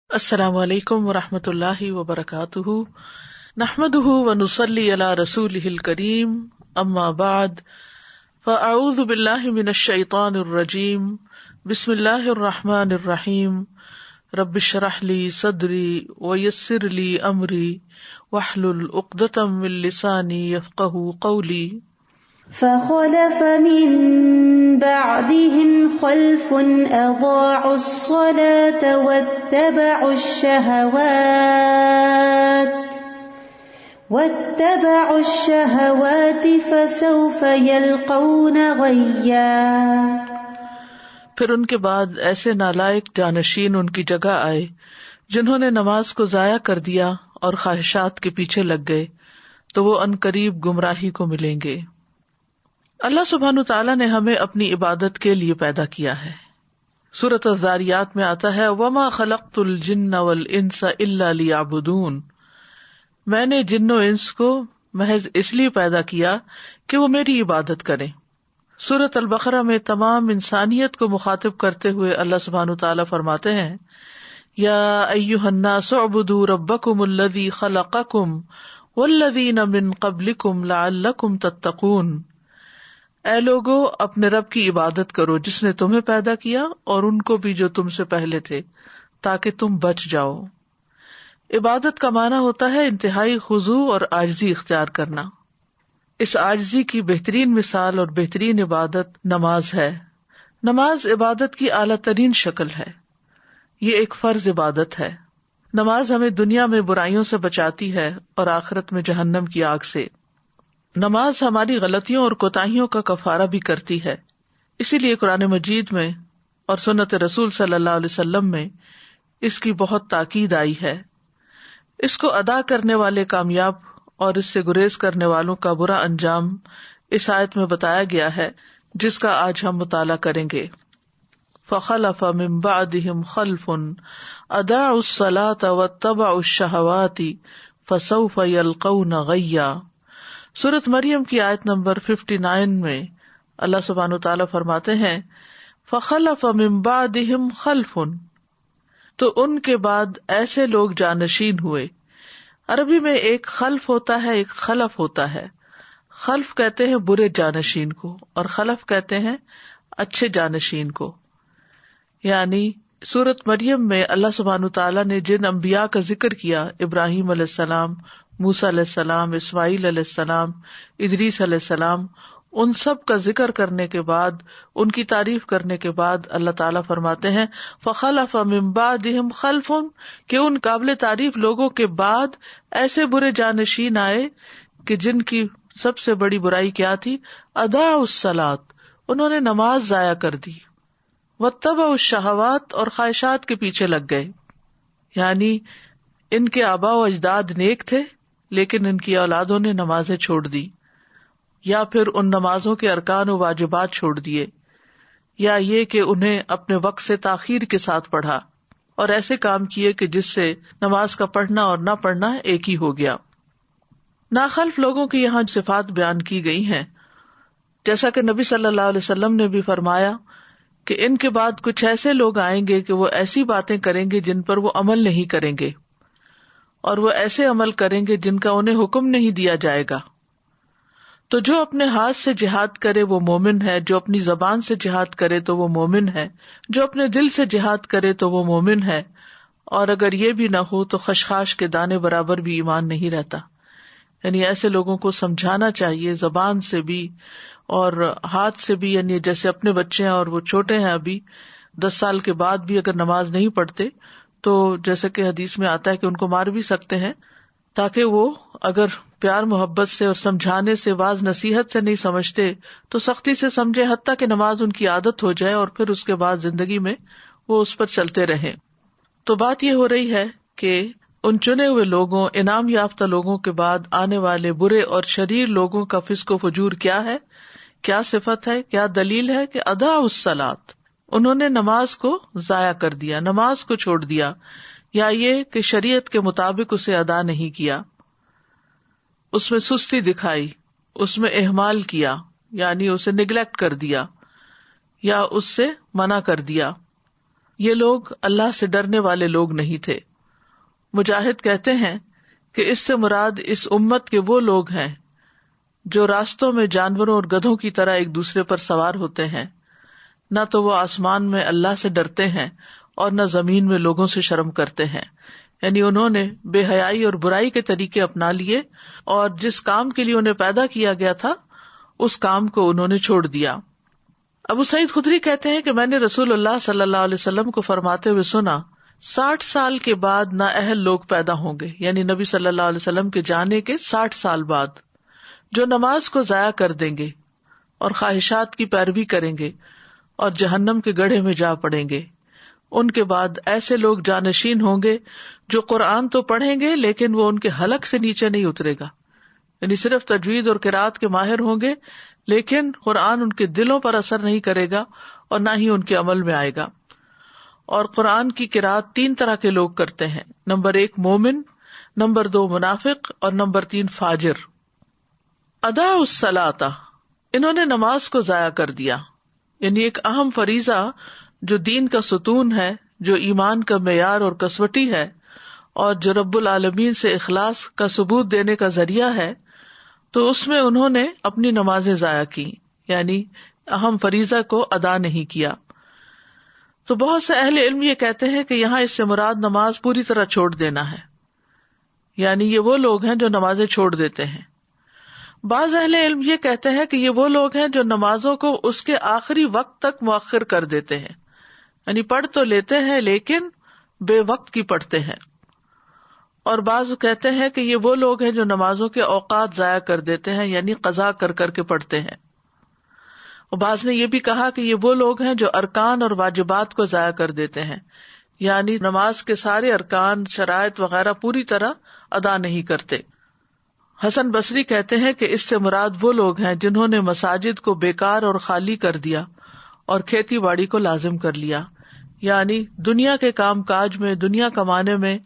السلام علیکم ورحمۃ اللہ وبرکاتہ، نحمده ونصلی علی رسولہ الکریم، اما بعد فاعوذ باللہ من الشیطان الرجیم، بسم اللہ الرحمن الرحیم، رب اشرح لی صدری ویسر لی امری واحلل عقدۃ من لسانی یفقہوا قولی۔ فخلف من بعدهم خلف أضاعوا الصلاة واتبعوا الشهوات فسوف يلقون غيا۔ پھر ان کے بعد ایسے نالائق جانشین ان کی جگہ آئے جنہوں نے نماز کو ضائع کر دیا اور خواہشات کے پیچھے لگ گئے، تو وہ عنقریب گمراہی کو ملیں گے۔ اللہ سبحانہ تعالیٰ نے ہمیں اپنی عبادت کے لیے پیدا کیا ہے۔ سورۃ الذاریات میں آتا ہے وَمَا خَلَقْتُ الْجِنَّ وَالْإِنسَ إِلَّا لِيَعْبُدُونَ، میں نے جن و انس کو محض اس لیے پیدا کیا کہ وہ میری عبادت کریں۔ سورۃ البقرہ میں تمام انسانیت کو مخاطب کرتے ہوئے اللہ سبحانہ تعالیٰ فرماتے ہیں یا ایھا الناس اعبدوا ربکم الذی خلقکم والذین من قبلکم لعلکم تتقون، اے لوگو اپنے رب کی عبادت کرو جس نے تمہیں پیدا کیا اور ان کو بھی جو تم سے پہلے تھے، تاکہ تم بچ جاؤ۔ عبادت کا معنی ہوتا ہے انتہائی خضوع اور عاجزی اختیار کرنا۔ اس عاجزی کی بہترین مثال اور بہترین عبادت نماز ہے۔ نماز عبادت کی اعلیٰ ترین شکل ہے، یہ ایک فرض عبادت ہے۔ نماز ہمیں دنیا میں برائیوں سے بچاتی ہے اور آخرت میں جہنم کی آگ سے۔ نماز ہماری غلطیوں اور کوتاہیوں کا کفارہ بھی کرتی ہے، اسی لیے قرآن مجید میں اور سنت رسول صلی اللہ علیہ وسلم میں اس کی بہت تاکید آئی ہے۔ اس کو ادا کرنے والے کامیاب اور اس سے گریز کرنے والوں کا برا انجام اس آیت میں بتایا گیا ہے، جس کا آج ہم مطالعہ کریں گے۔ فخلف من بعدهم خلف اضاعوا الصلاة واتبعوا الشهوات فسوف يلقون غیا۔ سورۃ مریم کی آیت نمبر 59 میں اللہ سبحانہ وتعالیٰ فرماتے ہیں فخلف من بعدهم خلف، تو ان کے بعد ایسے لوگ جانشین ہوئے۔ عربی میں ایک خلف ہوتا ہے، ایک خلف ہوتا ہے۔ خلف کہتے ہیں برے جانشین کو اور خلف کہتے ہیں اچھے جانشین کو۔ یعنی سورۃ مریم میں اللہ سبحانہ تعالیٰ نے جن انبیاء کا ذکر کیا، ابراہیم علیہ السلام، موسیٰ علیہ السلام، اسماعیل علیہ السلام، ادریس علیہ السلام، ان سب کا ذکر کرنے کے بعد، ان کی تعریف کرنے کے بعد اللہ تعالیٰ فرماتے ہیں فخلف من بعدهم خلف، کہ ان قابل تعریف لوگوں کے بعد ایسے برے جانشین آئے کہ جن کی سب سے بڑی برائی کیا تھی، اضاعوا الصلاۃ، انہوں نے نماز ضائع کر دی، واتبعوا الشہوات، اور خواہشات کے پیچھے لگ گئے۔ یعنی ان کے آباء و اجداد نیک تھے لیکن ان کی اولادوں نے نمازیں چھوڑ دی، یا پھر ان نمازوں کے ارکان و واجبات چھوڑ دیے، یا یہ کہ انہیں اپنے وقت سے تاخیر کے ساتھ پڑھا اور ایسے کام کیے کہ جس سے نماز کا پڑھنا اور نہ پڑھنا ایک ہی ہو گیا۔ ناخلف لوگوں کی یہاں صفات بیان کی گئی ہیں، جیسا کہ نبی صلی اللہ علیہ وسلم نے بھی فرمایا کہ ان کے بعد کچھ ایسے لوگ آئیں گے کہ وہ ایسی باتیں کریں گے جن پر وہ عمل نہیں کریں گے، اور وہ ایسے عمل کریں گے جن کا انہیں حکم نہیں دیا جائے گا۔ تو جو اپنے ہاتھ سے جہاد کرے وہ مومن ہے، جو اپنی زبان سے جہاد کرے تو وہ مومن ہے، جو اپنے دل سے جہاد کرے تو وہ مومن ہے، اور اگر یہ بھی نہ ہو تو خشخاش کے دانے برابر بھی ایمان نہیں رہتا۔ یعنی ایسے لوگوں کو سمجھانا چاہیے زبان سے بھی اور ہاتھ سے بھی، یعنی جیسے اپنے بچے ہیں اور وہ چھوٹے ہیں، ابھی 10 سال کے بعد بھی اگر نماز نہیں پڑھتے تو جیسے کہ حدیث میں آتا ہے کہ ان کو مار بھی سکتے ہیں، تاکہ وہ اگر پیار محبت سے اور سمجھانے سے، واعظ نصیحت سے نہیں سمجھتے تو سختی سے سمجھے، حتیٰ کہ نماز ان کی عادت ہو جائے اور پھر اس کے بعد زندگی میں وہ اس پر چلتے رہیں۔ تو بات یہ ہو رہی ہے کہ ان چنے ہوئے لوگوں، انعام یافتہ لوگوں کے بعد آنے والے برے اور شریر لوگوں کا فسق و فجور کیا ہے، کیا صفت ہے، کیا دلیل ہے کہ اضاعوا الصلاۃ، انہوں نے نماز کو ضائع کر دیا، نماز کو چھوڑ دیا، یا یہ کہ شریعت کے مطابق اسے ادا نہیں کیا، اس میں سستی دکھائی، اس میں اہمال کیا، یعنی اسے نگلیکٹ کر دیا یا اس سے منع کر دیا۔ یہ لوگ اللہ سے ڈرنے والے لوگ نہیں تھے۔ مجاہد کہتے ہیں کہ اس سے مراد اس امت کے وہ لوگ ہیں جو راستوں میں جانوروں اور گدھوں کی طرح ایک دوسرے پر سوار ہوتے ہیں، نہ تو وہ آسمان میں اللہ سے ڈرتے ہیں اور نہ زمین میں لوگوں سے شرم کرتے ہیں، یعنی انہوں نے بے حیائی اور برائی کے طریقے اپنا لیے اور جس کام کے لیے انہیں پیدا کیا گیا تھا اس کام کو انہوں نے چھوڑ دیا۔ ابو سعید خدری کہتے ہیں کہ میں نے رسول اللہ صلی اللہ علیہ وسلم کو فرماتے ہوئے سنا، 60 سال کے بعد نااہل لوگ پیدا ہوں گے، یعنی نبی صلی اللہ علیہ وسلم کے جانے کے 60 سال بعد، جو نماز کو ضائع کر دیں گے اور خواہشات کی پیروی کریں گے اور جہنم کے گڑھے میں جا پڑیں گے۔ ان کے بعد ایسے لوگ جانشین ہوں گے جو قرآن تو پڑھیں گے لیکن وہ ان کے حلق سے نیچے نہیں اترے گا، یعنی صرف تجوید اور قرات کے ماہر ہوں گے لیکن قرآن ان کے دلوں پر اثر نہیں کرے گا اور نہ ہی ان کے عمل میں آئے گا۔ اور قرآن کی قرات 3 طرح کے لوگ کرتے ہیں، نمبر 1 مومن، نمبر 2 منافق اور نمبر 3 فاجر۔ ادا الصلاۃ، انہوں نے نماز کو ضائع کر دیا، یعنی ایک اہم فریضہ جو دین کا ستون ہے، جو ایمان کا معیار اور کسوٹی ہے اور جو رب العالمین سے اخلاص کا ثبوت دینے کا ذریعہ ہے، تو اس میں انہوں نے اپنی نمازیں ضائع کی، یعنی اہم فریضہ کو ادا نہیں کیا۔ تو بہت سے اہل علم یہ کہتے ہیں کہ یہاں اس سے مراد نماز پوری طرح چھوڑ دینا ہے، یعنی یہ وہ لوگ ہیں جو نمازیں چھوڑ دیتے ہیں۔ بعض اہل علم یہ کہتے ہیں کہ یہ وہ لوگ ہیں جو نمازوں کو اس کے آخری وقت تک مؤخر کر دیتے ہیں، یعنی پڑھ تو لیتے ہیں لیکن بے وقت کی پڑھتے ہیں۔ اور بعض کہتے ہیں کہ یہ وہ لوگ ہیں جو نمازوں کے اوقات ضائع کر دیتے ہیں، یعنی قضا کر کر کے پڑھتے ہیں۔ اور بعض نے یہ بھی کہا کہ یہ وہ لوگ ہیں جو ارکان اور واجبات کو ضائع کر دیتے ہیں، یعنی نماز کے سارے ارکان، شرائط وغیرہ پوری طرح ادا نہیں کرتے۔ حسن بصری کہتے ہیں کہ اس سے مراد وہ لوگ ہیں جنہوں نے مساجد کو بیکار اور خالی کر دیا اور کھیتی باڑی کو لازم کر لیا، یعنی دنیا کے کام کاج میں، دنیا کمانے میں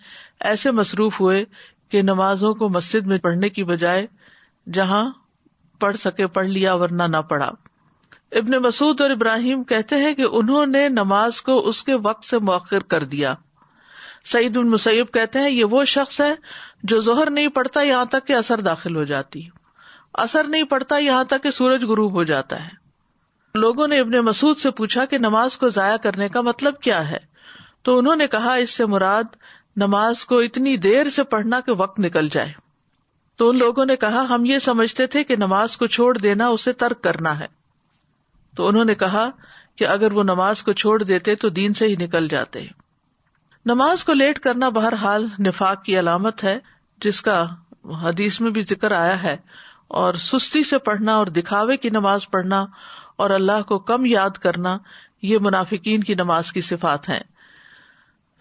ایسے مصروف ہوئے کہ نمازوں کو مسجد میں پڑھنے کی بجائے جہاں پڑھ سکے پڑھ لیا ورنہ نہ پڑھا۔ ابن مسعود اور ابراہیم کہتے ہیں کہ انہوں نے نماز کو اس کے وقت سے مؤخر کر دیا۔ سعید بن مسیب کہتے ہیں یہ وہ شخص ہے جو ظہر نہیں پڑھتا یہاں تک کہ عصر داخل ہو جاتی، عصر نہیں پڑھتا یہاں تک کہ سورج غروب ہو جاتا ہے۔ لوگوں نے ابن مسعود سے پوچھا کہ نماز کو ضائع کرنے کا مطلب کیا ہے، تو انہوں نے کہا اس سے مراد نماز کو اتنی دیر سے پڑھنا کہ وقت نکل جائے۔ تو ان لوگوں نے کہا ہم یہ سمجھتے تھے کہ نماز کو چھوڑ دینا اسے ترک کرنا ہے۔ تو انہوں نے کہا کہ اگر وہ نماز کو چھوڑ دیتے تو دین سے ہی نکل جاتے۔ نماز کو لیٹ کرنا بہرحال نفاق کی علامت ہے، جس کا حدیث میں بھی ذکر آیا ہے، اور سستی سے پڑھنا اور دکھاوے کی نماز پڑھنا اور اللہ کو کم یاد کرنا یہ منافقین کی نماز کی صفات ہیں۔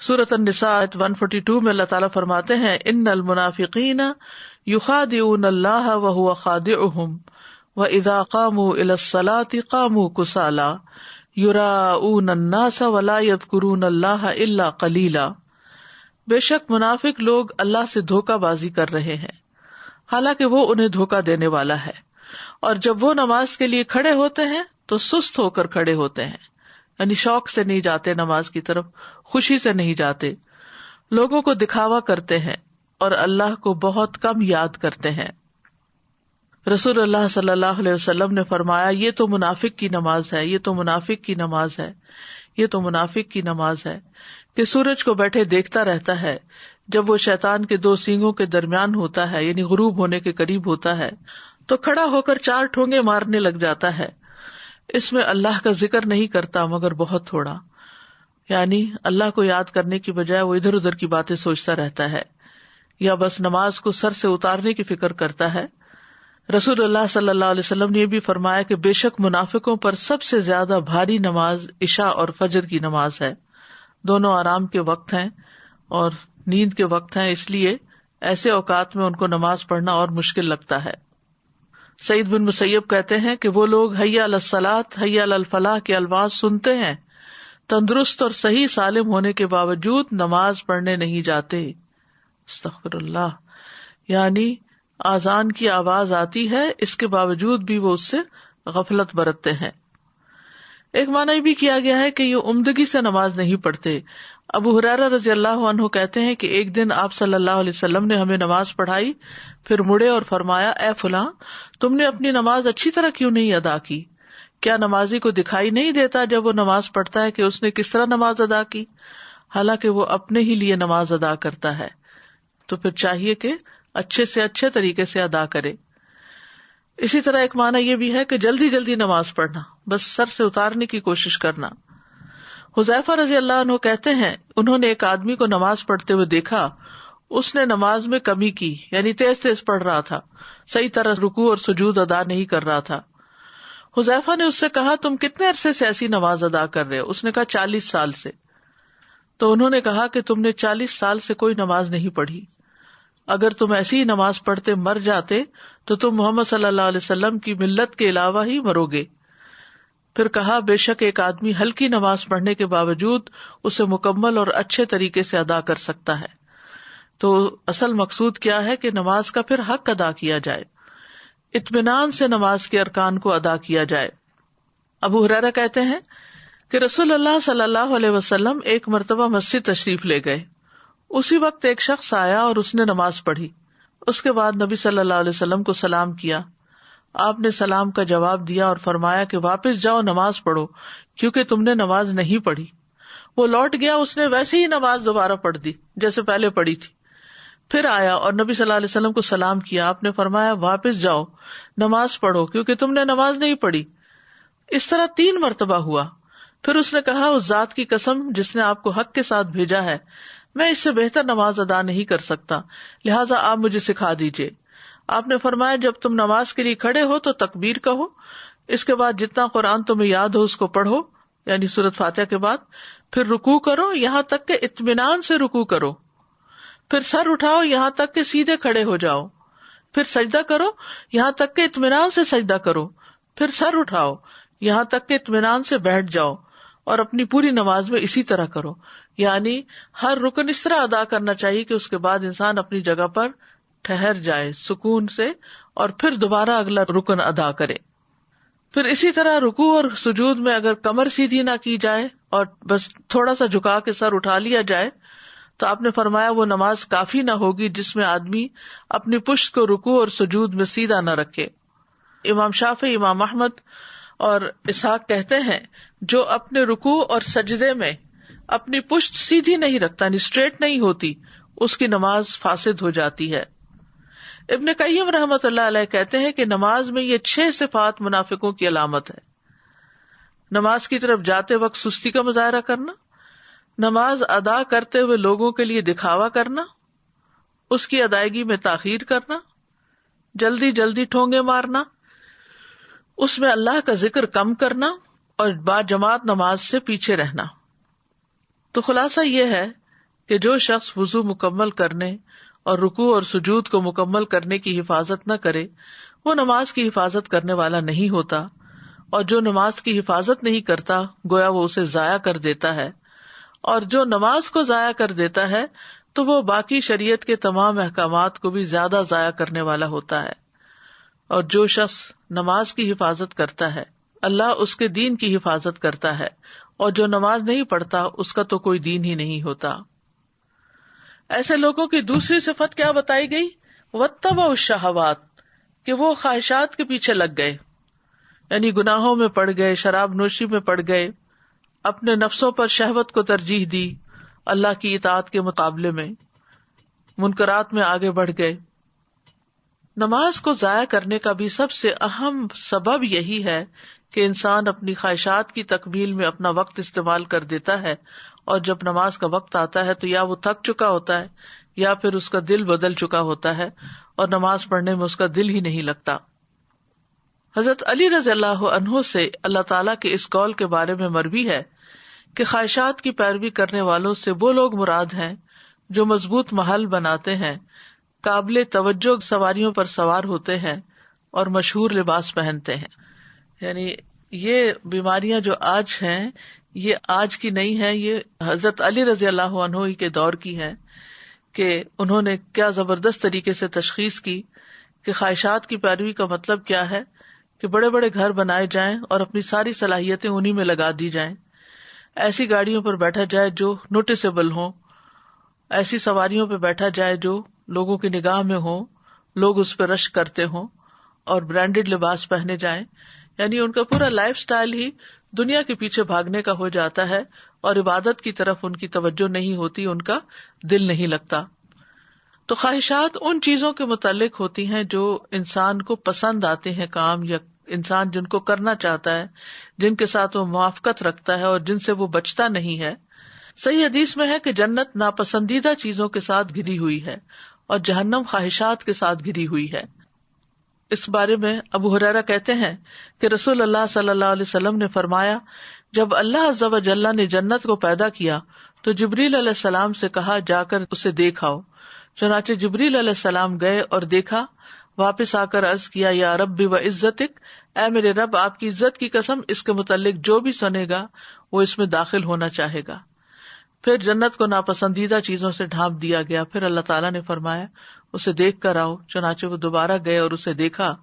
سورۃ النساء 142 میں اللہ تعالیٰ فرماتے ہیں ان المنافقین یخادعون اللہ وہو خادعہم وَإِذَا قَامُوا إِلَى الصَّلَاةِ قَامُوا كُسَالَىٰ يُرَاءُونَ النَّاسَ وَلَا يَذْكُرُونَ اللَّهَ إِلَّا قَلِيلًا، بے شک منافق لوگ اللہ سے دھوکہ بازی کر رہے ہیں حالانکہ وہ انہیں دھوکہ دینے والا ہے، اور جب وہ نماز کے لیے کھڑے ہوتے ہیں تو سست ہو کر کھڑے ہوتے ہیں، یعنی شوق سے نہیں جاتے نماز کی طرف، خوشی سے نہیں جاتے، لوگوں کو دکھاوا کرتے ہیں اور اللہ کو بہت کم یاد کرتے ہیں۔ رسول اللہ صلی اللہ علیہ وسلم نے فرمایا یہ تو منافق کی نماز ہے، یہ تو منافق کی نماز ہے، یہ تو منافق کی نماز ہے، کہ سورج کو بیٹھے دیکھتا رہتا ہے، جب وہ شیطان کے 2 سینگوں کے درمیان ہوتا ہے، یعنی غروب ہونے کے قریب ہوتا ہے، تو کھڑا ہو کر 4 ٹھونگے مارنے لگ جاتا ہے۔ اس میں اللہ کا ذکر نہیں کرتا مگر بہت تھوڑا، یعنی اللہ کو یاد کرنے کی بجائے وہ ادھر ادھر کی باتیں سوچتا رہتا ہے، یا بس نماز کو سر سے اتارنے کی فکر کرتا ہے۔ رسول اللہ صلی اللہ علیہ وسلم نے یہ بھی فرمایا کہ بے شک منافقوں پر سب سے زیادہ بھاری نماز عشاء اور فجر کی نماز ہے، دونوں آرام کے وقت ہیں اور نیند کے وقت ہیں، اس لیے ایسے اوقات میں ان کو نماز پڑھنا اور مشکل لگتا ہے۔ سعید بن مسیب کہتے ہیں کہ وہ لوگ حی علی الصلاۃ حی علی الفلاح کے الفاظ سنتے ہیں، تندرست اور صحیح سالم ہونے کے باوجود نماز پڑھنے نہیں جاتے۔ استغفر اللہ، یعنی آذان کی آواز آتی ہے، اس کے باوجود بھی وہ اس سے غفلت برتتے ہیں۔ ایک معنی یہ بھی کیا گیا ہے کہ یہ عمدگی سے نماز نہیں پڑھتے. ابو ہریرہ رضی اللہ عنہ کہتے ہیں کہ ایک دن آپ صلی اللہ علیہ وسلم نے ہمیں نماز پڑھائی، پھر مڑے اور فرمایا، اے فلاں، تم نے اپنی نماز اچھی طرح کیوں نہیں ادا کی؟ کیا نمازی کو دکھائی نہیں دیتا جب وہ نماز پڑھتا ہے کہ اس نے کس طرح نماز ادا کی؟ حالانکہ وہ اپنے ہی لیے نماز ادا کرتا ہے، تو پھر چاہیے کہ اچھے سے اچھے طریقے سے ادا کرے. اسی طرح ایک معنی یہ بھی ہے کہ جلدی جلدی نماز پڑھنا، بس سر سے اتارنے کی کوشش کرنا. حذیفہ رضی اللہ عنہ کہتے ہیں انہوں نے ایک آدمی کو نماز پڑھتے ہوئے دیکھا، اس نے نماز میں کمی کی، یعنی تیز تیز پڑھ رہا تھا، صحیح طرح رکوع اور سجود ادا نہیں کر رہا تھا. حذیفہ نے اس سے کہا، تم کتنے عرصے سے ایسی نماز ادا کر رہے ہو؟ اس نے کہا 40 سال سے. تو انہوں نے کہا کہ تم نے 40 سال سے کوئی نماز نہیں پڑھی، اگر تم ایسی ہی نماز پڑھتے مر جاتے تو تم محمد صلی اللہ علیہ وسلم کی ملت کے علاوہ ہی مرو گے. پھر کہا، بے شک ایک آدمی ہلکی نماز پڑھنے کے باوجود اسے مکمل اور اچھے طریقے سے ادا کر سکتا ہے. تو اصل مقصود کیا ہے کہ نماز کا پھر حق ادا کیا جائے، اطمینان سے نماز کے ارکان کو ادا کیا جائے. ابو ہریرہ کہتے ہیں کہ رسول اللہ صلی اللہ علیہ وسلم ایک مرتبہ مسجد تشریف لے گئے. اسی وقت ایک شخص آیا اور اس نے نماز پڑھی. اس کے بعد نبی صلی اللہ علیہ وسلم کو سلام کیا. آپ نے سلام کا جواب دیا اور فرمایا کہ واپس جاؤ، نماز پڑھو، کیونکہ تم نے نماز نہیں پڑھی. وہ لوٹ گیا، اس نے ویسے ہی نماز دوبارہ پڑھ دی جیسے پہلے پڑھی تھی. پھر آیا اور نبی صلی اللہ علیہ وسلم کو سلام کیا. آپ نے فرمایا واپس جاؤ، نماز پڑھو، کیونکہ تم نے نماز نہیں پڑھی. اس طرح 3 مرتبہ ہوا. پھر اس نے کہا، اس ذات کی قسم جس نے آپ کو حق کے ساتھ بھیجا ہے، میں اس سے بہتر نماز ادا نہیں کر سکتا، لہٰذا آپ مجھے سکھا دیجیے. آپ نے فرمایا، جب تم نماز کے لیے کھڑے ہو تو تکبیر کہو، اس کے بعد جتنا قرآن تمہیں یاد ہو اس کو پڑھو، یعنی سورۃ فاتحہ کے بعد. پھر رکوع کرو یہاں تک کہ اطمینان سے رکوع کرو. پھر سر اٹھاؤ یہاں تک کہ سیدھے کھڑے ہو جاؤ. پھر سجدہ کرو یہاں تک کہ اطمینان سے سجدہ کرو. پھر سر اٹھاؤ یہاں تک کہ اطمینان سے بیٹھ جاؤ، اور اپنی پوری نماز میں اسی طرح کرو. یعنی ہر رکن اس طرح ادا کرنا چاہیے کہ اس کے بعد انسان اپنی جگہ پر ٹھہر جائے سکون سے، اور پھر دوبارہ اگلا رکن ادا کرے. پھر اسی طرح رکوع اور سجود میں اگر کمر سیدھی نہ کی جائے اور بس تھوڑا سا جھکا کے سر اٹھا لیا جائے تو آپ نے فرمایا وہ نماز کافی نہ ہوگی جس میں آدمی اپنی پشت کو رکوع اور سجود میں سیدھا نہ رکھے. امام شافعی، امام احمد اور اسحاق کہتے ہیں جو اپنے رکوع اور سجدے میں اپنی پشت سیدھی نہیں رکھتا، یعنی اسٹریٹ نہیں ہوتی، اس کی نماز فاسد ہو جاتی ہے. ابن قیم رحمۃ اللہ علیہ کہتے ہیں کہ نماز میں یہ 6 صفات منافقوں کی علامت ہے. نماز کی طرف جاتے وقت سستی کا مظاہرہ کرنا، نماز ادا کرتے ہوئے لوگوں کے لیے دکھاوا کرنا، اس کی ادائیگی میں تاخیر کرنا، جلدی جلدی ٹھونگے مارنا، اس میں اللہ کا ذکر کم کرنا، اور با جماعت نماز سے پیچھے رہنا. تو خلاصہ یہ ہے کہ جو شخص وضو مکمل کرنے اور رکوع اور سجود کو مکمل کرنے کی حفاظت نہ کرے وہ نماز کی حفاظت کرنے والا نہیں ہوتا، اور جو نماز کی حفاظت نہیں کرتا گویا وہ اسے ضائع کر دیتا ہے، اور جو نماز کو ضائع کر دیتا ہے تو وہ باقی شریعت کے تمام احکامات کو بھی زیادہ ضائع کرنے والا ہوتا ہے. اور جو شخص نماز کی حفاظت کرتا ہے اللہ اس کے دین کی حفاظت کرتا ہے، اور جو نماز نہیں پڑھتا اس کا تو کوئی دین ہی نہیں ہوتا. ایسے لوگوں کی دوسری صفت کیا بتائی گئی؟ واتبعوا الشہوات، کہ وہ خواہشات کے پیچھے لگ گئے، یعنی گناہوں میں پڑ گئے، شراب نوشی میں پڑ گئے، اپنے نفسوں پر شہوت کو ترجیح دی اللہ کی اطاعت کے مقابلے میں، منکرات میں آگے بڑھ گئے. نماز کو ضائع کرنے کا بھی سب سے اہم سبب یہی ہے کہ انسان اپنی خواہشات کی تکمیل میں اپنا وقت استعمال کر دیتا ہے، اور جب نماز کا وقت آتا ہے تو یا وہ تھک چکا ہوتا ہے یا پھر اس کا دل بدل چکا ہوتا ہے اور نماز پڑھنے میں اس کا دل ہی نہیں لگتا. حضرت علی رضی اللہ عنہ سے اللہ تعالیٰ کے اس قول کے بارے میں مروی ہے کہ خواہشات کی پیروی کرنے والوں سے وہ لوگ مراد ہیں جو مضبوط محل بناتے ہیں، قابل توجہ سواریوں پر سوار ہوتے ہیں اور مشہور لباس پہنتے ہیں. یعنی یہ بیماریاں جو آج ہیں یہ آج کی نہیں ہے، یہ حضرت علی رضی اللہ عنہ کے دور کی ہے کہ انہوں نے کیا زبردست طریقے سے تشخیص کی کہ خواہشات کی پیروی کا مطلب کیا ہے کہ بڑے بڑے گھر بنائے جائیں اور اپنی ساری صلاحیتیں انہی میں لگا دی جائیں، ایسی گاڑیوں پر بیٹھا جائے جو نوٹسیبل ہوں، ایسی سواریوں پہ بیٹھا جائے جو لوگوں کی نگاہ میں ہوں، لوگ اس پہ رشک کرتے ہوں، اور برانڈڈ لباس پہنے جائیں. یعنی ان کا پورا لائف سٹائل ہی دنیا کے پیچھے بھاگنے کا ہو جاتا ہے اور عبادت کی طرف ان کی توجہ نہیں ہوتی، ان کا دل نہیں لگتا. تو خواہشات ان چیزوں کے متعلق ہوتی ہیں جو انسان کو پسند آتے ہیں کام، یا انسان جن کو کرنا چاہتا ہے، جن کے ساتھ وہ موافقت رکھتا ہے اور جن سے وہ بچتا نہیں ہے. صحیح حدیث میں ہے کہ جنت ناپسندیدہ چیزوں کے ساتھ گھری ہوئی ہے اور جہنم خواہشات کے ساتھ گھری ہوئی ہے. اس بارے میں ابو ہریرہ کہتے ہیں کہ رسول اللہ صلی اللہ علیہ وسلم نے فرمایا، جب اللہ عز و جل نے جنت کو پیدا کیا تو جبریل علیہ السلام سے کہا جا کر اسے دیکھ آؤ. چنانچہ جبریل علیہ السلام گئے اور دیکھا. واپس آ کر عرض کیا، یا رب و عزتک، اے میرے رب آپ کی عزت کی قسم، اس کے متعلق جو بھی سنے گا وہ اس میں داخل ہونا چاہے گا. پھر جنت کو ناپسندیدہ چیزوں سے ڈھانپ دیا گیا. پھر اللہ تعالیٰ نے فرمایا اسے دیکھ کر آؤ. چنانچہ وہ دوبارہ گئے اور اسے دیکھا.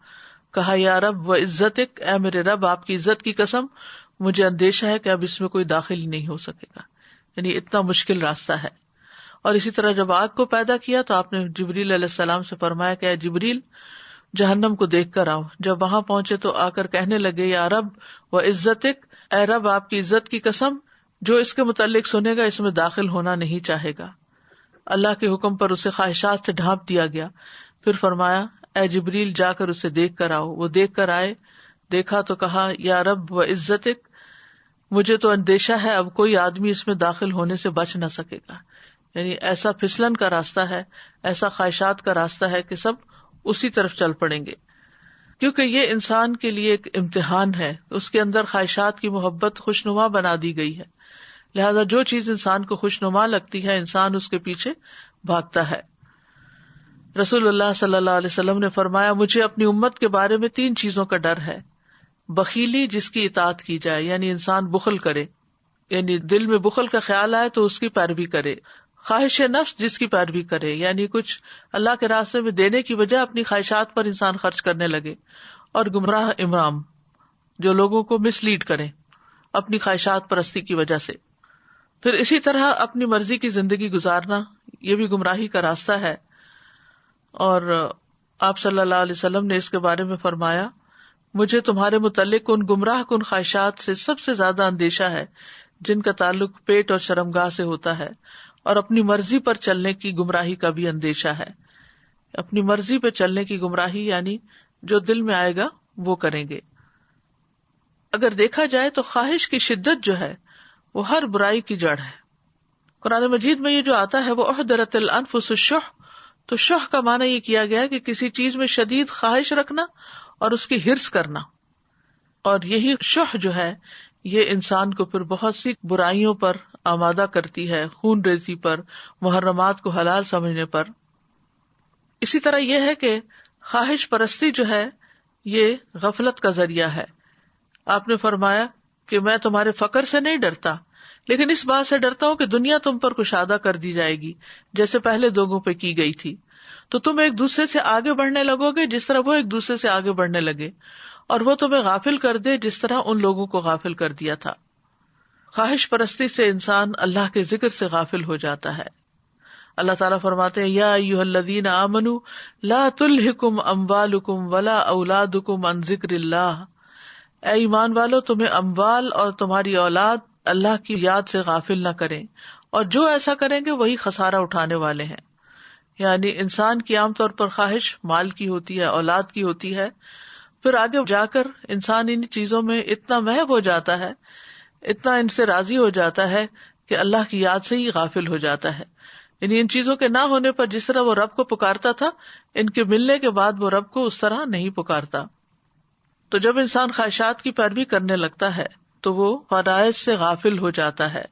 کہا، یا رب و عزتک، اے میرے رب آپ کی عزت کی قسم، مجھے اندیشہ ہے کہ اب اس میں کوئی داخل ہی نہیں ہو سکے گا. یعنی اتنا مشکل راستہ ہے. اور اسی طرح جب آگ کو پیدا کیا تو آپ نے جبریل علیہ السلام سے فرمایا کہ اے جبریل جہنم کو دیکھ کر آؤ. جب وہاں پہنچے تو آ کر کہنے لگے، یا رب و عزتک، اے رب آپ کی عزت کی قسم، جو اس کے متعلق سنے گا اس میں داخل ہونا نہیں چاہے گا. اللہ کے حکم پر اسے خواہشات سے ڈھانپ دیا گیا. پھر فرمایا، اے جبریل جا کر اسے دیکھ کر آؤ. وہ دیکھ کر آئے. دیکھا تو کہا، یا رب و عزتک، مجھے تو اندیشہ ہے اب کوئی آدمی اس میں داخل ہونے سے بچ نہ سکے گا. یعنی ایسا پھسلن کا راستہ ہے، ایسا خواہشات کا راستہ ہے کہ سب اسی طرف چل پڑیں گے. کیونکہ یہ انسان کے لیے ایک امتحان ہے. اس کے اندر خواہشات کی محبت خوشنما بنا دی گئی ہے، لہذا جو چیز انسان کو خوشنما لگتی ہے انسان اس کے پیچھے بھاگتا ہے. رسول اللہ صلی اللہ علیہ وسلم نے فرمایا، مجھے اپنی امت کے بارے میں 3 چیزوں کا ڈر ہے. بخیلی جس کی اطاعت کی جائے، یعنی انسان بخل کرے، یعنی دل میں بخل کا خیال آئے تو اس کی پیروی کرے. خواہش نفس جس کی پیروی کرے، یعنی کچھ اللہ کے راستے میں دینے کی وجہ اپنی خواہشات پر انسان خرچ کرنے لگے. اور گمراہ امام جو لوگوں کو مس لیڈ کریں اپنی خواہشات پرستی کی وجہ سے. پھر اسی طرح اپنی مرضی کی زندگی گزارنا، یہ بھی گمراہی کا راستہ ہے. اور آپ صلی اللہ علیہ وسلم نے اس کے بارے میں فرمایا، مجھے تمہارے متعلق ان گمراہ کن خواہشات سے سب سے زیادہ اندیشہ ہے جن کا تعلق پیٹ اور شرمگاہ سے ہوتا ہے، اور اپنی مرضی پر چلنے کی گمراہی کا بھی اندیشہ ہے. اپنی مرضی پہ چلنے کی گمراہی یعنی جو دل میں آئے گا وہ کریں گے. اگر دیکھا جائے تو خواہش کی شدت جو ہے وہ ہر برائی کی جڑ ہے. قرآن مجید میں یہ جو آتا ہے وہ احضرت الانفس الشح، تو شح کا معنی یہ کیا گیا ہے کہ کسی چیز میں شدید خواہش رکھنا اور اس کی حرص کرنا. اور یہی شح جو ہے یہ انسان کو پھر بہت سی برائیوں پر آمادہ کرتی ہے، خون ریزی پر، محرمات کو حلال سمجھنے پر. اسی طرح یہ ہے کہ خواہش پرستی جو ہے یہ غفلت کا ذریعہ ہے. آپ نے فرمایا کہ میں تمہارے فقر سے نہیں ڈرتا، لیکن اس بات سے ڈرتا ہوں کہ دنیا تم پر کشادہ کر دی جائے گی جیسے پہلے لوگوں پہ کی گئی تھی، تو تم ایک دوسرے سے آگے بڑھنے لگو گے جس طرح وہ ایک دوسرے سے آگے بڑھنے لگے، اور وہ تمہیں غافل کر دے جس طرح ان لوگوں کو غافل کر دیا تھا. خواہش پرستی سے انسان اللہ کے ذکر سے غافل ہو جاتا ہے. اللہ تعالیٰ فرماتے ہیں، یا ایھا الذین آمنوا لا تلھکم اموالکم ولا اولادکم عن ذکر اللہ، اے ایمان والو تمہیں اموال اور تمہاری اولاد اللہ کی یاد سے غافل نہ کریں، اور جو ایسا کریں گے وہی خسارہ اٹھانے والے ہیں. یعنی انسان کی عام طور پر خواہش مال کی ہوتی ہے، اولاد کی ہوتی ہے، پھر آگے جا کر انسان ان چیزوں میں اتنا محو ہو جاتا ہے، اتنا ان سے راضی ہو جاتا ہے کہ اللہ کی یاد سے ہی غافل ہو جاتا ہے. یعنی ان چیزوں کے نہ ہونے پر جس طرح وہ رب کو پکارتا تھا، ان کے ملنے کے بعد وہ رب کو اس طرح نہیں پکارتا. تو جب انسان خواہشات کی پیروی کرنے لگتا ہے تو وہ فرائض سے غافل ہو جاتا ہے.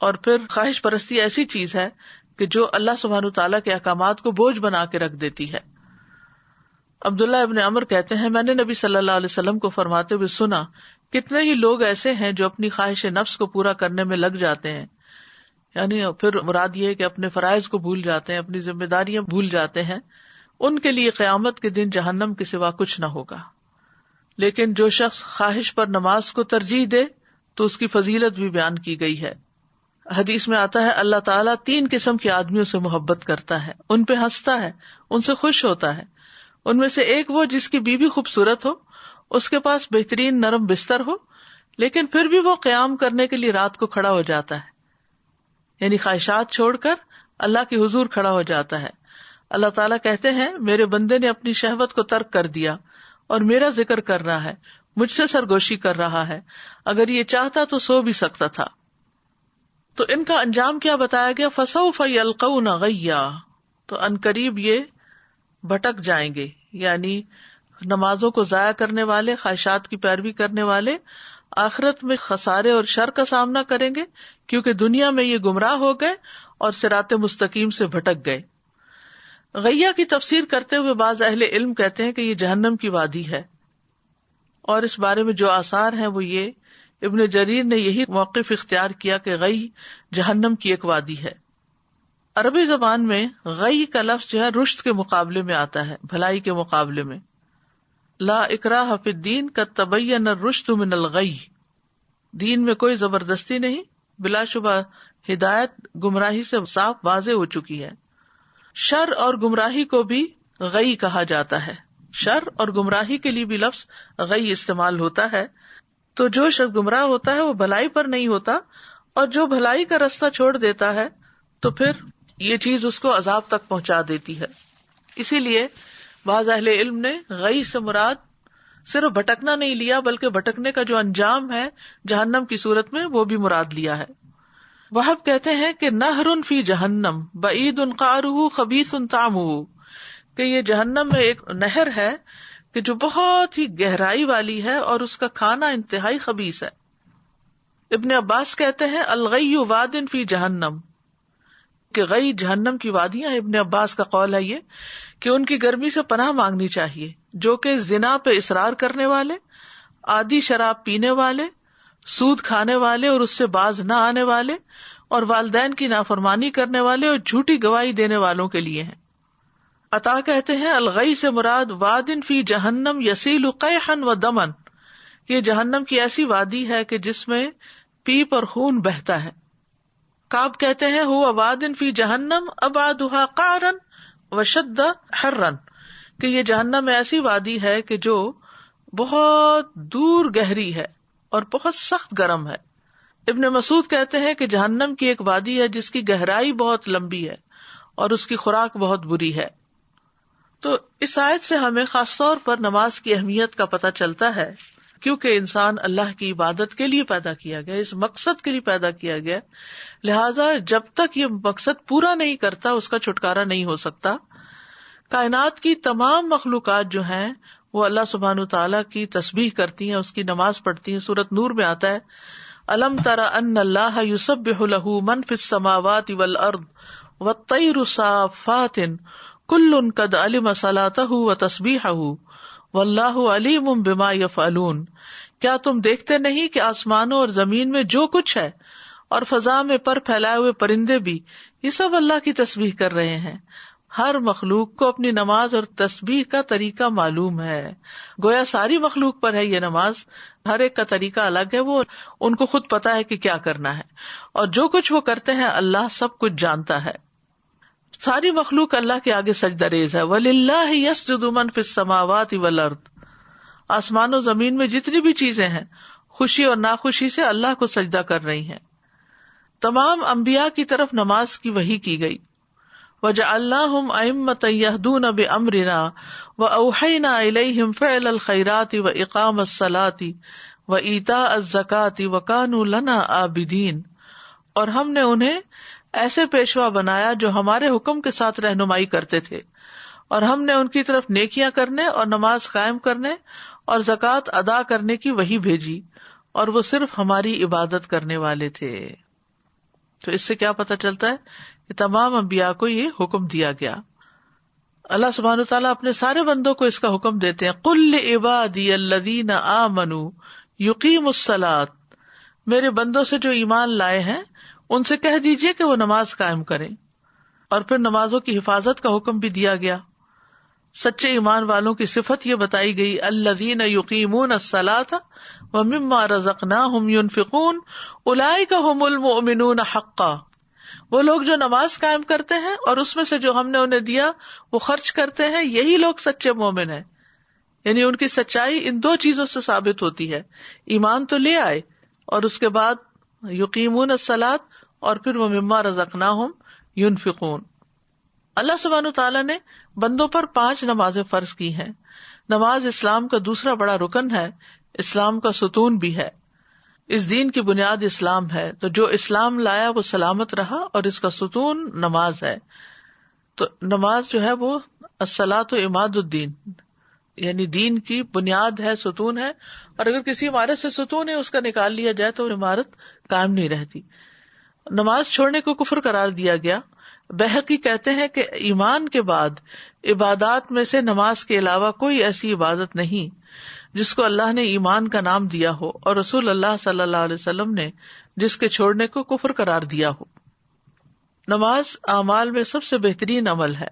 اور پھر خواہش پرستی ایسی چیز ہے کہ جو اللہ سبحانہ تعالیٰ کے احکامات کو بوجھ بنا کے رکھ دیتی ہے. عبداللہ ابن عمر کہتے ہیں، میں نے نبی صلی اللہ علیہ وسلم کو فرماتے ہوئے سنا، کتنے ہی لوگ ایسے ہیں جو اپنی خواہش نفس کو پورا کرنے میں لگ جاتے ہیں، یعنی پھر مراد یہ ہے کہ اپنے فرائض کو بھول جاتے ہیں، اپنی ذمہ داریاں بھول جاتے ہیں، ان کے لیے قیامت کے دن جہنم کے سوا کچھ نہ ہوگا. لیکن جو شخص خواہش پر نماز کو ترجیح دے تو اس کی فضیلت بھی بیان کی گئی ہے. حدیث میں آتا ہے اللہ تعالیٰ 3 قسم کے آدمیوں سے محبت کرتا ہے, ان پہ ہنستا ہے, ان سے خوش ہوتا ہے. ان میں سے ایک وہ جس کی بیوی خوبصورت ہو, اس کے پاس بہترین نرم بستر ہو, لیکن پھر بھی وہ قیام کرنے کے لیے رات کو کھڑا ہو جاتا ہے, یعنی خواہشات چھوڑ کر اللہ کے حضور کھڑا ہو جاتا ہے. اللہ تعالیٰ کہتے ہیں میرے بندے نے اپنی شہوت کو ترک کر دیا اور میرا ذکر کر رہا ہے, مجھ سے سرگوشی کر رہا ہے, اگر یہ چاہتا تو سو بھی سکتا تھا. تو ان کا انجام کیا بتایا گیا؟ فسوف یلقون غیا, تو عنقریب یہ بھٹک جائیں گے, یعنی نمازوں کو ضائع کرنے والے, خواہشات کی پیروی کرنے والے آخرت میں خسارے اور شر کا سامنا کریں گے, کیونکہ دنیا میں یہ گمراہ ہو گئے اور صراط مستقیم سے بھٹک گئے. غیہ کی تفسیر کرتے ہوئے بعض اہل علم کہتے ہیں کہ یہ جہنم کی وادی ہے, اور اس بارے میں جو آثار ہیں وہ یہ ابن جریر نے یہی موقف اختیار کیا کہ غی جہنم کی ایک وادی ہے. عربی زبان میں غی کا لفظ جو ہے رشد کے مقابلے میں آتا ہے, بھلائی کے مقابلے میں. لا اکراہ فی الدین قد تبین الرشد من الغی, دین میں کوئی زبردستی نہیں, بلا شبہ ہدایت گمراہی سے صاف واضح ہو چکی ہے. شر اور گمراہی کو بھی غی کہا جاتا ہے, شر اور گمراہی کے لیے بھی لفظ غی استعمال ہوتا ہے. تو جو شخص گمراہ ہوتا ہے وہ بھلائی پر نہیں ہوتا, اور جو بھلائی کا راستہ چھوڑ دیتا ہے تو پھر یہ چیز اس کو عذاب تک پہنچا دیتی ہے. اسی لیے بعض اہل علم نے غی سے مراد صرف بھٹکنا نہیں لیا, بلکہ بھٹکنے کا جو انجام ہے جہنم کی صورت میں وہ بھی مراد لیا ہے. وہب کہتے ہیں کہ نہر فی جہنم بعید قعرہ خبیث طعمہ, کہ یہ جہنم میں ایک نہر ہے کہ جو بہت ہی گہرائی والی ہے اور اس کا کھانا انتہائی خبیث ہے. ابن عباس کہتے ہیں الغی واد فی جہنم, کہ غی جہنم کی وادیاں. ابن عباس کا قول ہے یہ کہ ان کی گرمی سے پناہ مانگنی چاہیے, جو کہ زنا پہ اصرار کرنے والے, عادی شراب پینے والے, سود کھانے والے اور اس سے باز نہ آنے والے, اور والدین کی نافرمانی کرنے والے اور جھوٹی گواہی دینے والوں کے لیے ہیں. عطا کہتے ہیں الغی سے مراد وادن فی جہنم یسیل قیحا و دمن, یہ جہنم کی ایسی وادی ہے کہ جس میں پیپ اور خون بہتا ہے. کعب کہتے ہیں ہوا وادن فی جہنم ابعدھا قعرا وشد حرا, کہ یہ جہنم میں ایسی وادی ہے کہ جو بہت دور گہری ہے اور بہت سخت گرم ہے. ابن مسعود کہتے ہیں کہ جہنم کی ایک وادی ہے جس کی گہرائی بہت لمبی ہے اور اس کی خوراک بہت بری ہے. تو اس آیت سے ہمیں خاص طور پر نماز کی اہمیت کا پتہ چلتا ہے, کیونکہ انسان اللہ کی عبادت کے لیے پیدا کیا گیا, اس مقصد کے لیے پیدا کیا گیا, لہذا جب تک یہ مقصد پورا نہیں کرتا اس کا چھٹکارا نہیں ہو سکتا. کائنات کی تمام مخلوقات جو ہیں وہ اللہ سبحانہ تعالیٰ کی تسبیح کرتی ہیں, اس کی نماز پڑھتی ہیں. سورۃ نور میں آتا ہے الم تر ان اللہ یسبح لہ من فی السماوات والارض والطیر صافات کل قد علم صلاتہ وتسبیحہ واللہ علیم بما یفعلون. کیا تم دیکھتے نہیں کہ آسمانوں اور زمین میں جو کچھ ہے اور فضا میں پر پھیلائے ہوئے پرندے بھی, یہ سب اللہ کی تسبیح کر رہے ہیں. ہر مخلوق کو اپنی نماز اور تسبیح کا طریقہ معلوم ہے. گویا ساری مخلوق پر ہے یہ نماز, ہر ایک کا طریقہ الگ ہے, وہ ان کو خود پتا ہے کہ کیا کرنا ہے, اور جو کچھ وہ کرتے ہیں اللہ سب کچھ جانتا ہے. ساری مخلوق اللہ کے آگے سجدہ ریز ہے. وَلِلَّهِ يَسْجُدُ مَن فِي السَّمَاوَاتِ وَالْأَرْضِ, آسمان و زمین میں جتنی بھی چیزیں ہیں خوشی اور ناخوشی سے اللہ کو سجدہ کر رہی ہیں. تمام انبیاء کی طرف نماز کی وحی کی گئی. وَجَعَلْنَاهُمْ أَئِمَّةً يَهْدُونَ بِأَمْرِنَا وَأَوْحَيْنَا إِلَيْهِمْ فِعْلَ الْخَيْرَاتِ وَإِقَامَ الصَّلَاةِ وَإِيتَاءَ الزَّكَاةِ وَكَانُوا لَنَا عَابِدِينَ, اور ہم نے انہیں ایسے پیشوا بنایا جو ہمارے حکم کے ساتھ رہنمائی کرتے تھے, اور ہم نے ان کی طرف نیکیاں کرنے اور نماز قائم کرنے اور زکوٰۃ ادا کرنے کی وحی بھیجی, اور وہ صرف ہماری عبادت کرنے والے تھے. تو اس سے کیا پتہ چلتا ہے کہ تمام انبیاء کو یہ حکم دیا گیا. اللہ سبحانہ تعالیٰ اپنے سارے بندوں کو اس کا حکم دیتے ہیں. قُل لِعِبَادِيَ الَّذِينَ آمَنُوا يُقِيمُوا الصَّلَاةَ, میرے بندوں سے جو ایمان لائے ہیں ان سے کہہ دیجئے کہ وہ نماز قائم کریں. اور پھر نمازوں کی حفاظت کا حکم بھی دیا گیا. سچے ایمان والوں کی صفت یہ بتائی گئی، الذین یقیمون الصلاۃ ومما رزقناہم ینفقون اولئک ھم المؤمنون حقا، وہ لوگ جو نماز قائم کرتے ہیں اور اس میں سے جو ہم نے انہیں دیا وہ خرچ کرتے ہیں، یہی لوگ سچے مومن ہیں. یعنی ان کی سچائی ان دو چیزوں سے ثابت ہوتی ہے، ایمان تو لے آئے اور اس کے بعد یقیمون الصلاۃ اور پھر ومما رزقناہم ینفقون. اللہ سبحانہ تعالیٰ نے بندوں پر 5 نمازیں فرض کی ہیں. نماز اسلام کا دوسرا بڑا رکن ہے، اسلام کا ستون بھی ہے. اس دین کی بنیاد اسلام ہے، تو جو اسلام لایا وہ سلامت رہا اور اس کا ستون نماز ہے. تو نماز جو ہے وہ الصلاۃ عماد الدین، یعنی دین کی بنیاد ہے، ستون ہے. اور اگر کسی عمارت سے ستون ہے اس کا نکال لیا جائے تو عمارت قائم نہیں رہتی. نماز چھوڑنے کو کفر قرار دیا گیا. بہقی کہتے ہیں کہ ایمان کے بعد عبادات میں سے نماز کے علاوہ کوئی ایسی عبادت نہیں جس کو اللہ نے ایمان کا نام دیا ہو اور رسول اللہ صلی اللہ علیہ وسلم نے جس کے چھوڑنے کو کفر قرار دیا ہو. نماز اعمال میں سب سے بہترین عمل ہے.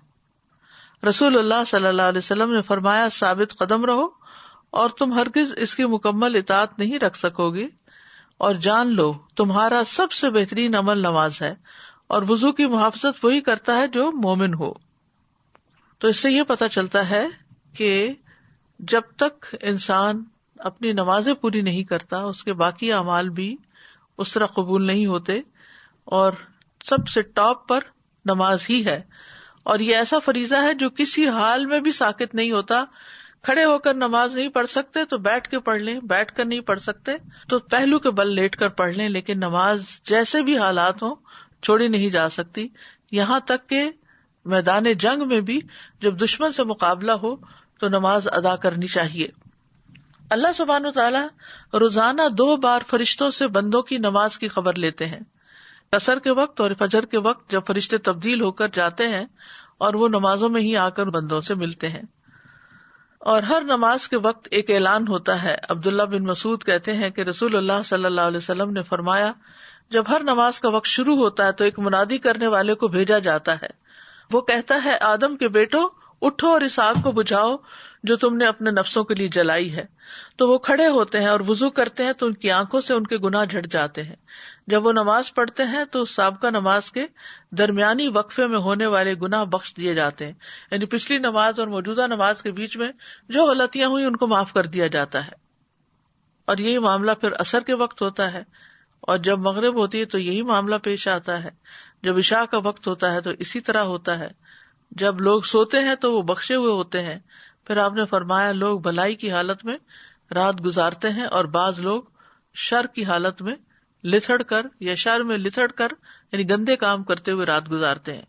رسول اللہ صلی اللہ علیہ وسلم نے فرمایا، ثابت قدم رہو اور تم ہرگز اس کی مکمل اطاعت نہیں رکھ سکو گے، اور جان لو تمہارا سب سے بہترین عمل نماز ہے، اور وضو کی محافظت وہی کرتا ہے جو مومن ہو. تو اس سے یہ پتہ چلتا ہے کہ جب تک انسان اپنی نمازیں پوری نہیں کرتا اس کے باقی اعمال بھی اس طرح قبول نہیں ہوتے، اور سب سے ٹاپ پر نماز ہی ہے. اور یہ ایسا فریضہ ہے جو کسی حال میں بھی ساقط نہیں ہوتا. کھڑے ہو کر نماز نہیں پڑھ سکتے تو بیٹھ کے پڑھ لیں، بیٹھ کر نہیں پڑھ سکتے تو پہلو کے بل لیٹ کر پڑھ لیں، لیکن نماز جیسے بھی حالات ہوں چھوڑی نہیں جا سکتی. یہاں تک کہ میدان جنگ میں بھی جب دشمن سے مقابلہ ہو تو نماز ادا کرنی چاہیے. اللہ سبحانہ وتعالی روزانہ 2 بار فرشتوں سے بندوں کی نماز کی خبر لیتے ہیں، عصر کے وقت اور فجر کے وقت، جب فرشتے تبدیل ہو کر جاتے ہیں اور وہ نمازوں میں ہی آ کر بندوں سے ملتے ہیں. اور ہر نماز کے وقت ایک اعلان ہوتا ہے. عبداللہ بن مسعود کہتے ہیں کہ رسول اللہ صلی اللہ علیہ وسلم نے فرمایا، جب ہر نماز کا وقت شروع ہوتا ہے تو ایک منادی کرنے والے کو بھیجا جاتا ہے. وہ کہتا ہے، آدم کے بیٹو اٹھو اور اس آگ کو بجھاؤ جو تم نے اپنے نفسوں کے لیے جلائی ہے. تو وہ کھڑے ہوتے ہیں اور وضو کرتے ہیں تو ان کی آنکھوں سے ان کے گناہ جھڑ جاتے ہیں. جب وہ نماز پڑھتے ہیں تو سابقہ نماز کے درمیانی وقفے میں ہونے والے گناہ بخش دیے جاتے ہیں. یعنی پچھلی نماز اور موجودہ نماز کے بیچ میں جو غلطیاں ہوئی ان کو معاف کر دیا جاتا ہے. اور یہی معاملہ پھر عصر کے وقت ہوتا ہے، اور جب مغرب ہوتی ہے تو یہی معاملہ پیش آتا ہے. جب عشاء کا وقت ہوتا ہے تو اسی طرح ہوتا ہے. جب لوگ سوتے ہیں تو وہ بخشے ہوئے ہوتے ہیں. پھر آپ نے فرمایا، لوگ بھلائی کی حالت میں رات گزارتے ہیں اور بعض لوگ شر کی حالت میں لتھڑ کر یا شر میں لتھڑ کر یعنی گندے کام کرتے ہوئے رات گزارتے ہیں.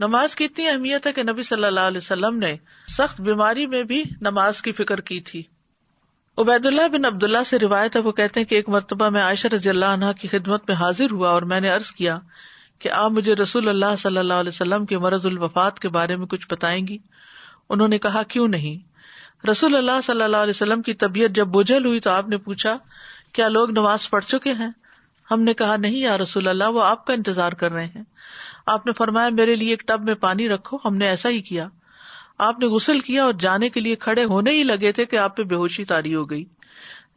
نماز کی اتنی اہمیت ہے کہ نبی صلی اللہ علیہ وسلم نے سخت بیماری میں بھی نماز کی فکر کی تھی. عبید اللہ بن عبداللہ سے روایت ہے، وہ کہتے ہیں کہ ایک مرتبہ میں عائشہ رضی اللہ عنہا کی خدمت میں حاضر ہوا اور میں نے عرض کیا کہ آپ مجھے رسول اللہ صلی اللہ علیہ وسلم کے مرض الوفات کے بارے میں کچھ بتائیں گی؟ انہوں نے کہا، کیوں نہیں. رسول اللہ صلی اللہ علیہ وسلم کی طبیعت جب بجھل ہوئی تو آپ نے پوچھا، کیا لوگ نماز پڑھ چکے ہیں؟ ہم نے کہا، نہیں یا رسول اللہ، وہ آپ کا انتظار کر رہے ہیں. آپ نے فرمایا، میرے لیے ایک ٹب میں پانی رکھو. ہم نے ایسا ہی کیا. آپ نے غسل کیا اور جانے کے لیے کھڑے ہونے ہی لگے تھے کہ آپ پہ بے ہوشی طاری ہو گئی.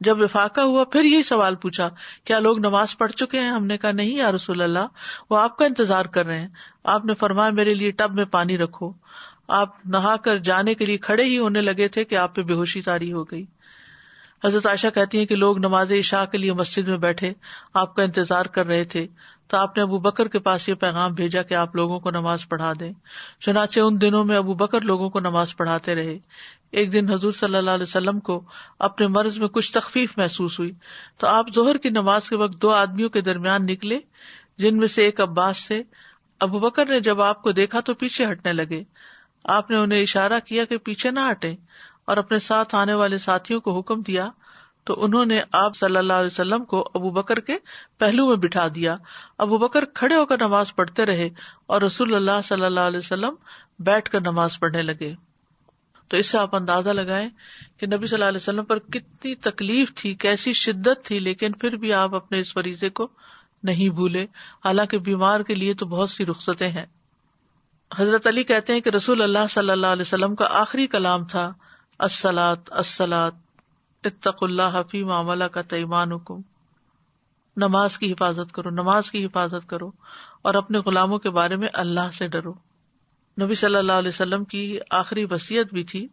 جب افاقہ ہوا پھر یہی سوال پوچھا، کیا لوگ نماز پڑھ چکے ہیں؟ ہم نے کہا، نہیں یا رسول اللہ، وہ آپ کا انتظار کر رہے ہیں. آپ نے فرمایا، میرے لیے ٹب میں پانی رکھو. آپ نہا کر جانے کے لیے کھڑے ہی ہونے لگے تھے کہ آپ پہ بے ہوشی طاری ہو گئی. حضرت عائشہ کہتی ہیں کہ لوگ نماز عشاء کے لیے مسجد میں بیٹھے آپ کا انتظار کر رہے تھے تو آپ نے ابو بکر کے پاس یہ پیغام بھیجا کہ آپ لوگوں کو نماز پڑھا دیں. چنانچہ ان دنوں میں ابو بکر لوگوں کو نماز پڑھاتے رہے. ایک دن حضور صلی اللہ علیہ وسلم کو اپنے مرض میں کچھ تخفیف محسوس ہوئی تو آپ ظہر کی نماز کے وقت 2 آدمیوں کے درمیان نکلے جن میں سے ایک عباس تھے. ابو بکر نے جب آپ کو دیکھا تو پیچھے ہٹنے لگے. آپ نے انہیں اشارہ کیا کہ پیچھے نہ ہٹیں اور اپنے ساتھ آنے والے ساتھیوں کو حکم دیا تو انہوں نے آپ صلی اللہ علیہ وسلم کو ابو بکر کے پہلو میں بٹھا دیا. ابو بکر کھڑے ہو کر نماز پڑھتے رہے اور رسول اللہ صلی اللہ علیہ وسلم بیٹھ کر نماز پڑھنے لگے. تو اس سے آپ اندازہ لگائیں کہ نبی صلی اللہ علیہ وسلم پر کتنی تکلیف تھی، کیسی شدت تھی، لیکن پھر بھی آپ اپنے اس فریضے کو نہیں بھولے. حالانکہ بیمار کے لیے تو بہت سی رخصتیں ہیں. حضرت علی کہتے ہیں کہ رسول اللہ صلی اللہ علیہ وسلم کا آخری کلام تھا الصلاۃ الصلاۃ اتقوا اللہ فیما ملکت ایمانکم، نماز کی حفاظت کرو، نماز کی حفاظت کرو اور اپنے غلاموں کے بارے میں اللہ سے ڈرو۔ نبی صلی اللہ علیہ وسلم کی آخری وصیت بھی تھی۔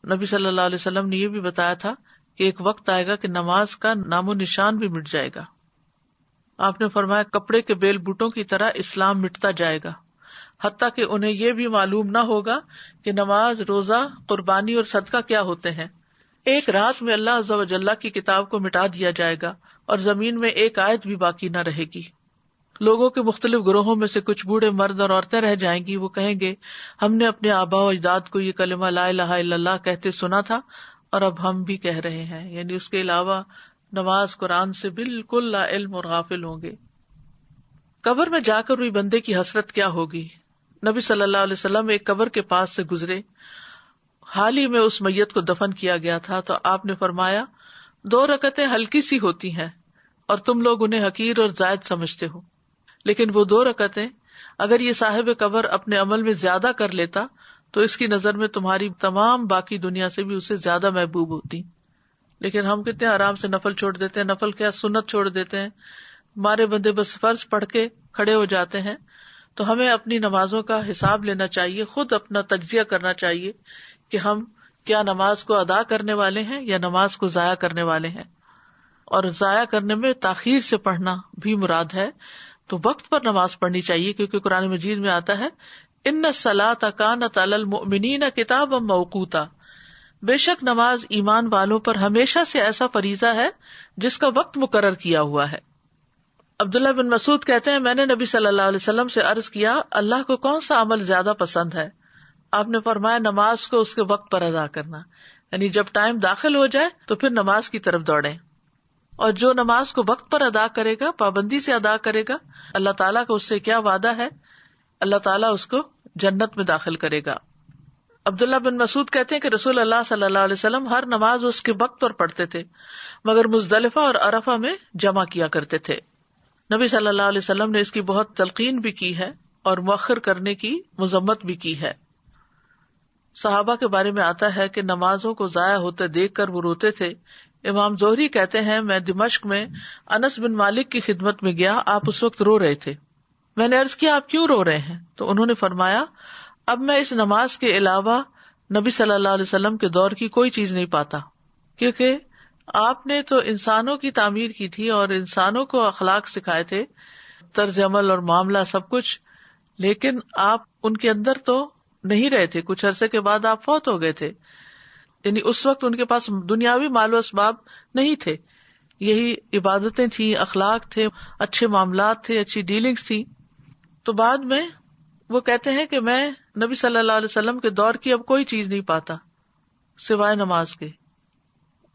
نبی صلی اللہ علیہ وسلم نے یہ بھی بتایا تھا کہ ایک وقت آئے گا کہ نماز کا نام و نشان بھی مٹ جائے گا۔ آپ نے فرمایا کپڑے کے بیل بوٹوں کی طرح اسلام مٹتا جائے گا، حتیٰ کہ انہیں یہ بھی معلوم نہ ہوگا کہ نماز، روزہ، قربانی اور صدقہ کیا ہوتے ہیں۔ ایک رات میں اللہ عز و جل کی کتاب کو مٹا دیا جائے گا اور زمین میں ایک آیت بھی باقی نہ رہے گی۔ لوگوں کے مختلف گروہوں میں سے کچھ بوڑھے مرد اور عورتیں رہ جائیں گی، وہ کہیں گے ہم نے اپنے آباء و اجداد کو یہ کلمہ لا الہ الا اللہ کہتے سنا تھا اور اب ہم بھی کہہ رہے ہیں، یعنی اس کے علاوہ نماز، قرآن سے بالکل لا علم اور غافل ہوں گے۔ قبر میں جا کر ہوئی بندے کی حسرت کیا ہوگی۔ نبی صلی اللہ علیہ وسلم ایک قبر کے پاس سے گزرے، حال ہی میں اس میت کو دفن کیا گیا تھا، تو آپ نے فرمایا 2 رکعتیں ہلکی سی ہوتی ہیں اور تم لوگ انہیں حقیر اور زائد سمجھتے ہو، لیکن وہ 2 رکعتیں اگر یہ صاحب قبر اپنے عمل میں زیادہ کر لیتا تو اس کی نظر میں تمہاری تمام باقی دنیا سے بھی اسے زیادہ محبوب ہوتی۔ لیکن ہم کتنے آرام سے نفل چھوڑ دیتے ہیں، نفل کیا سنت چھوڑ دیتے ہیں، ہمارے بندے بس فرض پڑھ کے کھڑے ہو جاتے ہیں۔ تو ہمیں اپنی نمازوں کا حساب لینا چاہیے، خود اپنا تجزیہ کرنا چاہیے کہ ہم کیا نماز کو ادا کرنے والے ہیں یا نماز کو ضائع کرنے والے ہیں۔ اور ضائع کرنے میں تاخیر سے پڑھنا بھی مراد ہے، تو وقت پر نماز پڑھنی چاہیے، کیونکہ قرآن مجید میں آتا ہے ان الصلاۃ کانت علی المؤمنین کتابا موقوتا، بے شک نماز ایمان والوں پر ہمیشہ سے ایسا فریضہ ہے جس کا وقت مقرر کیا ہوا ہے۔ عبداللہ بن مسعود کہتے ہیں میں نے نبی صلی اللہ علیہ وسلم سے عرض کیا اللہ کو کون سا عمل زیادہ پسند ہے؟ آپ نے فرمایا نماز کو اس کے وقت پر ادا کرنا، یعنی جب ٹائم داخل ہو جائے تو پھر نماز کی طرف دوڑیں، اور جو نماز کو وقت پر ادا کرے گا، پابندی سے ادا کرے گا، اللہ تعالیٰ کا اس سے کیا وعدہ ہے، اللہ تعالیٰ اس کو جنت میں داخل کرے گا۔ عبداللہ بن مسعود کہتے ہیں کہ رسول اللہ صلی اللہ علیہ وسلم ہر نماز اس کے وقت پر پڑھتے تھے، مگر مزدلفہ اور عرفہ میں جمع کیا کرتے تھے۔ نبی صلی اللہ علیہ وسلم نے اس کی بہت تلقین بھی کی ہے اور مؤخر کرنے کی مذمت بھی کی ہے۔ صحابہ کے بارے میں آتا ہے کہ نمازوں کو ضائع ہوتے دیکھ کر وہ روتے تھے۔ امام زہری کہتے ہیں میں دمشق میں انس بن مالک کی خدمت میں گیا، آپ اس وقت رو رہے تھے۔ میں نے عرض کیا آپ کیوں رو رہے ہیں؟ تو انہوں نے فرمایا اب میں اس نماز کے علاوہ نبی صلی اللہ علیہ وسلم کے دور کی کوئی چیز نہیں پاتا، کیونکہ آپ نے تو انسانوں کی تعمیر کی تھی اور انسانوں کو اخلاق سکھائے تھے، طرز عمل اور معاملہ سب کچھ، لیکن آپ ان کے اندر تو نہیں رہے تھے، کچھ عرصے کے بعد آپ فوت ہو گئے تھے، یعنی اس وقت ان کے پاس دنیاوی مال و اسباب نہیں تھے، یہی عبادتیں تھیں، اخلاق تھے، اچھے معاملات تھے، اچھی ڈیلنگز تھی۔ تو بعد میں وہ کہتے ہیں کہ میں نبی صلی اللہ علیہ وسلم کے دور کی اب کوئی چیز نہیں پاتا سوائے نماز کے،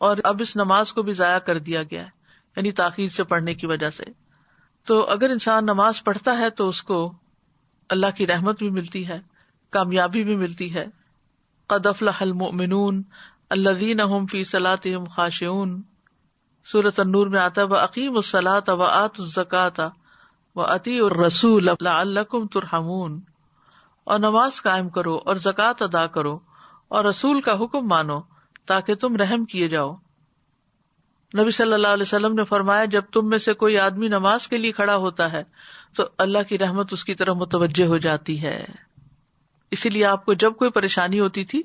اور اب اس نماز کو بھی ضائع کر دیا گیا ہے، یعنی تاخیر سے پڑھنے کی وجہ سے۔ تو اگر انسان نماز پڑھتا ہے تو اس کو اللہ کی رحمت بھی ملتی ہے، کامیابی بھی ملتی ہے۔ قد افلح المؤمنون الذین هم فی صلاتهم خاشعون، سورۃ النور میں آتا ہے وَأَقِیمُوا الصَّلَاةَ وَآتُوا الزَّکَاةَ وَأَطِیعُوا الرَّسُولَ لَعَلَّکُمْ تُرْحَمُونَ، اور نماز قائم کرو اور زکوٰۃ ادا کرو اور رسول کا حکم مانو تاکہ تم رحم کیے جاؤ۔ نبی صلی اللہ علیہ وسلم نے فرمایا جب تم میں سے کوئی آدمی نماز کے لیے کھڑا ہوتا ہے تو اللہ کی رحمت اس کی طرف متوجہ ہو جاتی ہے۔ اسی لیے آپ کو جب کوئی پریشانی ہوتی تھی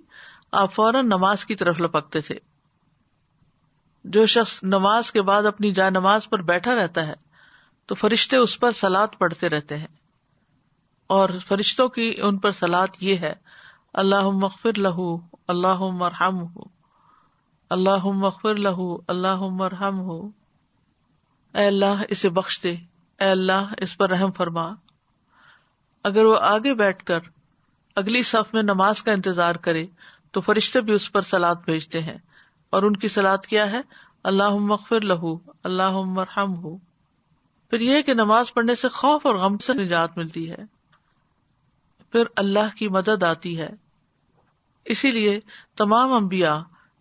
آپ فوراً نماز کی طرف لپکتے تھے۔ جو شخص نماز کے بعد اپنی جائے نماز پر بیٹھا رہتا ہے تو فرشتے اس پر صلات پڑھتے رہتے ہیں، اور فرشتوں کی ان پر صلات یہ ہے اللہم اغفر لہ اللہم ارحمہ اللہم اغفر لہ اللہم ارحمہ، اے اللہ اسے بخش دے، اے اللہ اس پر رحم فرما۔ اگر وہ آگے بیٹھ کر اگلی صف میں نماز کا انتظار کرے تو فرشتے بھی اس پر صلات بھیجتے ہیں، اور ان کی صلات کیا ہے اللہم اغفر لہ اللہم ارحمہ۔ پھر یہ ہے کہ نماز پڑھنے سے خوف اور غم سے نجات ملتی ہے، پھر اللہ کی مدد آتی ہے۔ اسی لیے تمام انبیاء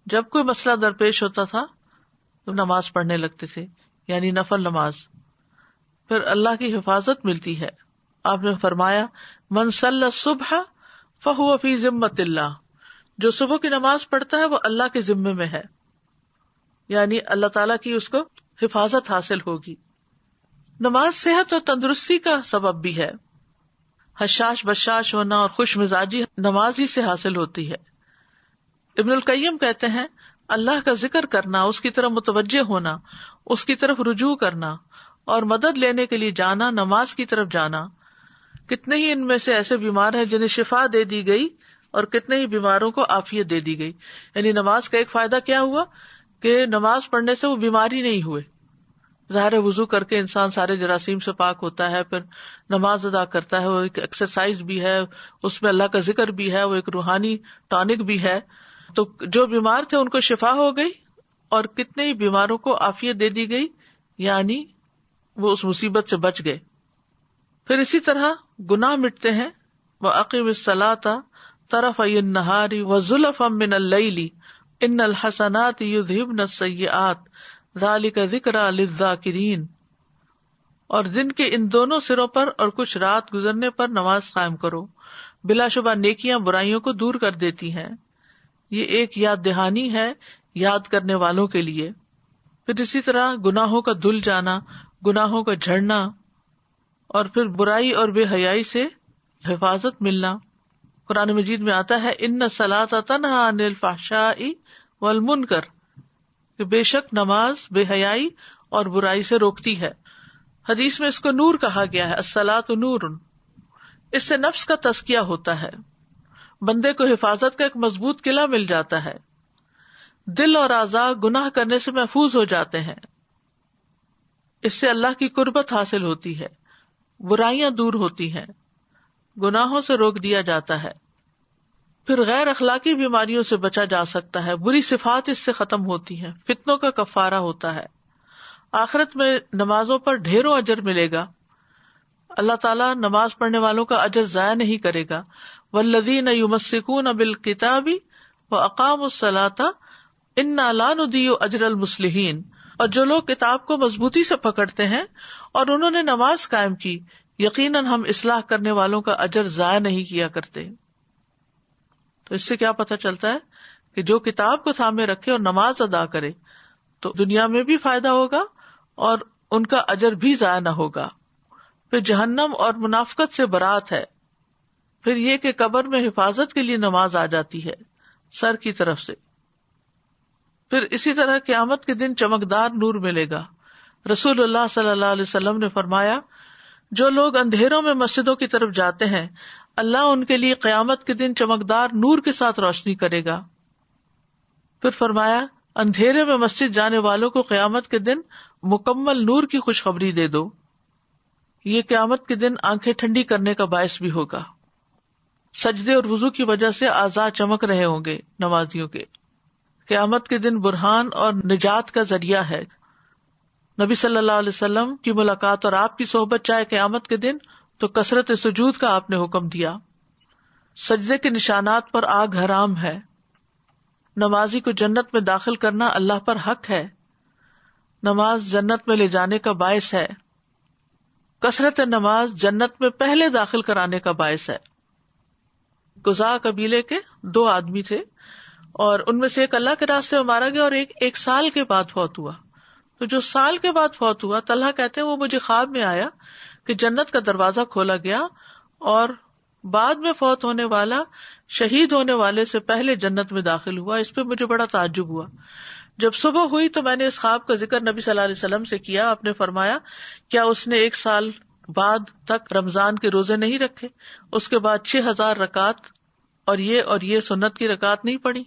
جب کوئی مسئلہ درپیش ہوتا تھا تو نماز پڑھنے لگتے تھے، یعنی نفل نماز، پھر اللہ کی حفاظت ملتی ہے۔ آپ نے فرمایا من صلی الصبح فہو فی ذمۃ اللہ، جو صبح کی نماز پڑھتا ہے وہ اللہ کے ذمے میں ہے، یعنی اللہ تعالیٰ کی اس کو حفاظت حاصل ہوگی۔ نماز صحت اور تندرستی کا سبب بھی ہے، حشاش بشاش ہونا اور خوش مزاجی نماز ہی سے حاصل ہوتی ہے۔ ابن القیم کہتے ہیں اللہ کا ذکر کرنا، اس کی طرف متوجہ ہونا، اس کی طرف رجوع کرنا اور مدد لینے کے لیے جانا، نماز کی طرف جانا۔ کتنے ہی ان میں سے ایسے بیمار ہیں جنہیں شفا دے دی گئی اور کتنے ہی بیماروں کو عافیت دے دی گئی۔ یعنی نماز کا ایک فائدہ کیا ہوا کہ نماز پڑھنے سے وہ بیماری نہیں ہوئے۔ ظاہر وضو کر کے انسان سارے جراثیم سے پاک ہوتا ہے، پھر نماز ادا کرتا ہے، وہ ایک ایکسرسائز بھی ہے، اس میں اللہ کا ذکر بھی ہے، وہ ایک روحانی ٹانک بھی ہے۔ تو جو بیمار تھے ان کو شفا ہو گئی اور کتنے ہی بیماروں کو عافیت دے دی گئی، یعنی وہ اس مصیبت سے بچ گئے۔ پھر اسی طرح گناہ مٹتے ہیں، وَأَقِمِ الصَّلَاةَ طَرَفَيِ النَّهَارِ وَزُلَفًا مِّنَ اللَّيْلِ إِنَّ الْحَسَنَاتِ يُذْهِبْنَ السَّيِّئَاتِ ذَلِكَ ذِكْرَىٰ لِلذَّاكِرِينَ، اور دن کے ان دونوں سروں پر اور کچھ رات گزرنے پر نماز قائم کرو، بلا شبہ نیکیاں برائیوں کو دور کر دیتی ہیں۔ یہ ایک یاد دہانی ہے یاد کرنے والوں کے لیے۔ پھر اسی طرح گناہوں کا دھل جانا، گناہوں کا جھڑنا، اور پھر برائی اور بے حیائی سے حفاظت ملنا۔ قرآن مجید میں آتا ہے ان الصلاۃ تنہی عن الفحشاء والمنکر، کہ بے شک نماز بے حیائی اور برائی سے روکتی ہے۔ حدیث میں اس کو نور کہا گیا ہے، الصلاۃ نور۔ اس سے نفس کا تزکیہ ہوتا ہے، بندے کو حفاظت کا ایک مضبوط قلعہ مل جاتا ہے، دل اور اعضاء گناہ کرنے سے محفوظ ہو جاتے ہیں، اس سے اللہ کی قربت حاصل ہوتی ہے، برائیاں دور ہوتی ہیں، گناہوں سے روک دیا جاتا ہے۔ پھر غیر اخلاقی بیماریوں سے بچا جا سکتا ہے، بری صفات اس سے ختم ہوتی ہیں، فتنوں کا کفارہ ہوتا ہے۔ آخرت میں نمازوں پر ڈھیروں اجر ملے گا، اللہ تعالیٰ نماز پڑھنے والوں کا اجر ضائع نہیں کرے گا۔ والذین یمسکون بالکتاب واقاموا الصلاۃ انا لا نضیع اجر المصلحین، اور جو لوگ کتاب کو مضبوطی سے پکڑتے ہیں اور انہوں نے نماز قائم کی، یقیناً ہم اصلاح کرنے والوں کا اجر ضائع نہیں کیا کرتے۔ تو اس سے کیا پتہ چلتا ہے کہ جو کتاب کو تھامے رکھے اور نماز ادا کرے تو دنیا میں بھی فائدہ ہوگا اور ان کا اجر بھی ضائع نہ ہوگا۔ پھر جہنم اور منافقت سے برات ہے۔ پھر یہ کہ قبر میں حفاظت کے لیے نماز آ جاتی ہے سر کی طرف سے۔ پھر اسی طرح قیامت کے دن چمکدار نور ملے گا۔ رسول اللہ صلی اللہ علیہ وسلم نے فرمایا جو لوگ اندھیروں میں مسجدوں کی طرف جاتے ہیں اللہ ان کے لیے قیامت کے دن چمکدار نور کے ساتھ روشنی کرے گا۔ پھر فرمایا اندھیرے میں مسجد جانے والوں کو قیامت کے دن مکمل نور کی خوشخبری دے دو۔ یہ قیامت کے دن آنکھیں ٹھنڈی کرنے کا باعث بھی ہوگا۔ سجدے اور وضو کی وجہ سے اعضاء چمک رہے ہوں گے نمازیوں کے۔ قیامت کے دن برہان اور نجات کا ذریعہ ہے۔ نبی صلی اللہ علیہ وسلم کی ملاقات اور آپ کی صحبت چاہے قیامت کے دن تو کثرت سجود کا آپ نے حکم دیا۔ سجدے کے نشانات پر آگ حرام ہے۔ نمازی کو جنت میں داخل کرنا اللہ پر حق ہے۔ نماز جنت میں لے جانے کا باعث ہے۔ کثرت نماز جنت میں پہلے داخل کرانے کا باعث ہے۔ قزاع قبیلے کے 2 آدمی تھے اور ان میں سے ایک اللہ کے راستے میں مارا گیا اور ایک سال کے بعد فوت ہوا۔ تو جو سال کے بعد فوت ہوا طلحہ کہتے ہیں وہ مجھے خواب میں آیا کہ جنت کا دروازہ کھولا گیا اور بعد میں فوت ہونے والا شہید ہونے والے سے پہلے جنت میں داخل ہوا۔ اس پہ مجھے بڑا تعجب ہوا۔ جب صبح ہوئی تو میں نے اس خواب کا ذکر نبی صلی اللہ علیہ وسلم سے کیا۔ آپ نے فرمایا کیا اس نے 1 سال بعد تک رمضان کے روزے نہیں رکھے، اس کے بعد 6000 رکعت اور یہ سنت کی رکعت نہیں پڑھی؟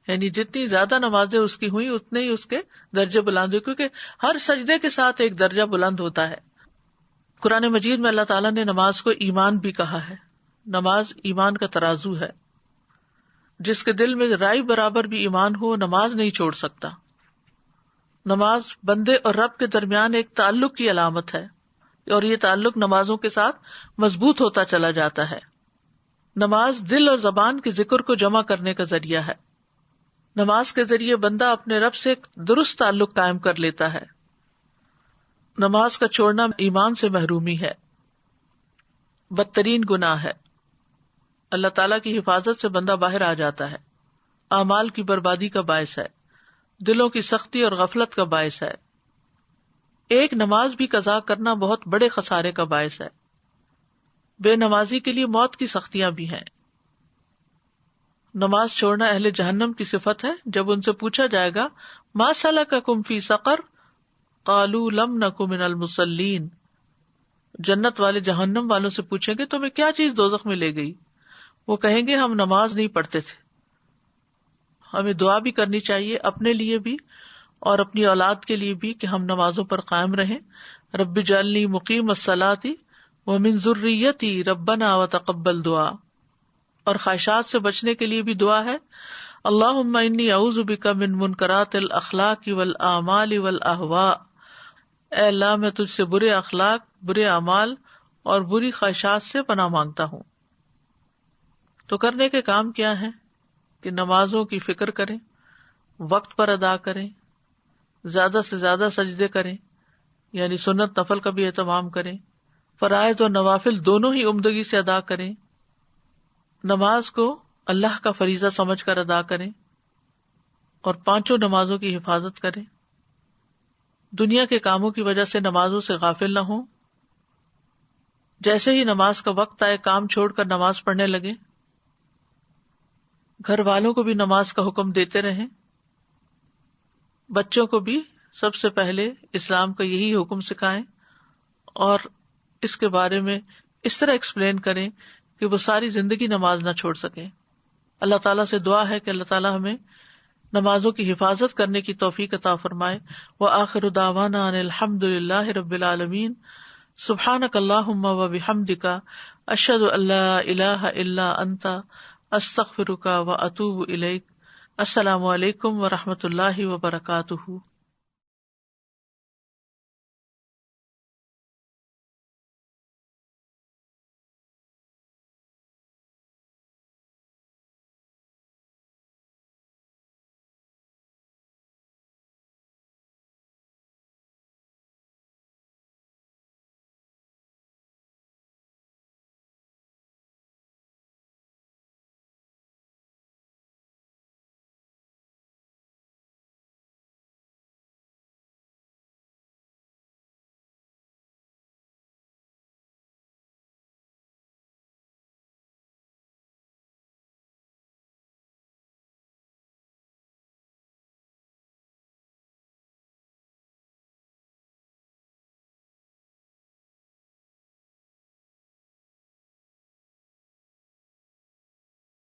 یعنی جتنی زیادہ نمازیں اس کی ہوئی اتنے ہی اس کے درجے بلند ہوئے، کیونکہ ہر سجدے کے ساتھ ایک درجہ بلند ہوتا ہے۔ قرآن مجید میں اللہ تعالیٰ نے نماز کو ایمان بھی کہا ہے۔ نماز ایمان کا ترازو ہے۔ جس کے دل میں رائی برابر بھی ایمان ہو نماز نہیں چھوڑ سکتا۔ نماز بندے اور رب کے درمیان ایک تعلق کی علامت ہے اور یہ تعلق نمازوں کے ساتھ مضبوط ہوتا چلا جاتا ہے۔ نماز دل اور زبان کے ذکر کو جمع کرنے کا ذریعہ ہے۔ نماز کے ذریعے بندہ اپنے رب سے ایک درست تعلق قائم کر لیتا ہے۔ نماز کا چھوڑنا ایمان سے محرومی ہے۔ بدترین گناہ ہے. اللہ تعالیٰ کی حفاظت سے بندہ باہر آ جاتا ہے، اعمال کی بربادی کا باعث ہے، دلوں کی سختی اور غفلت کا باعث ہے. ایک نماز بھی قضا کرنا بہت بڑے خسارے کا باعث ہے. بے نمازی کے لیے موت کی سختیاں بھی ہیں. نماز چھوڑنا اہل جہنم کی صفت ہے. جب ان سے پوچھا جائے گا ما سلککم فی سقر قالوا لم نک من المصلین، جنت والے جہنم والوں سے پوچھیں گے تمہیں کیا چیز دوزخ میں لے گئی؟ وہ کہیں گے ہم نماز نہیں پڑھتے تھے. ہمیں دعا بھی کرنی چاہیے اپنے لیے بھی اور اپنی اولاد کے لیے بھی کہ ہم نمازوں پر قائم رہیں. رب اجعلنی مقیم الصلاۃ ومن ذریتی ربنا وتقبل دعا. اور خواہشات سے بچنے کے لیے بھی دعا ہے اللہم انی اعوذ بک من منکرات الاخلاق والاعمال والاہواء. اے اللہ میں تجھ سے برے اخلاق، برے اعمال اور بری خواہشات سے پناہ مانگتا ہوں. تو کرنے کے کام کیا ہیں کہ نمازوں کی فکر کریں، وقت پر ادا کریں، زیادہ سے زیادہ سجدے کریں، یعنی سنت نفل کا بھی اہتمام کریں، فرائض اور نوافل دونوں ہی عمدگی سے ادا کریں، نماز کو اللہ کا فریضہ سمجھ کر ادا کریں اور 5 نمازوں کی حفاظت کریں. دنیا کے کاموں کی وجہ سے نمازوں سے غافل نہ ہوں. جیسے ہی نماز کا وقت آئے کام چھوڑ کر نماز پڑھنے لگے. گھر والوں کو بھی نماز کا حکم دیتے رہیں. بچوں کو بھی سب سے پہلے اسلام کا یہی حکم سکھائیں اور اس کے بارے میں اس طرح ایکسپلین کریں کہ وہ ساری زندگی نماز نہ چھوڑ سکیں. اللہ تعالیٰ سے دعا ہے کہ اللہ تعالیٰ ہمیں نمازوں کی حفاظت کرنے کی توفیق عطا فرمائے. وآخر دعوانا ان الحمد للہ رب العالمین. سبحانک اللہم وبحمدک اشہد ان لا الہ الا انت استغفرک واتوب الیک. السلام علیکم ورحمۃ اللہ وبرکاتہ.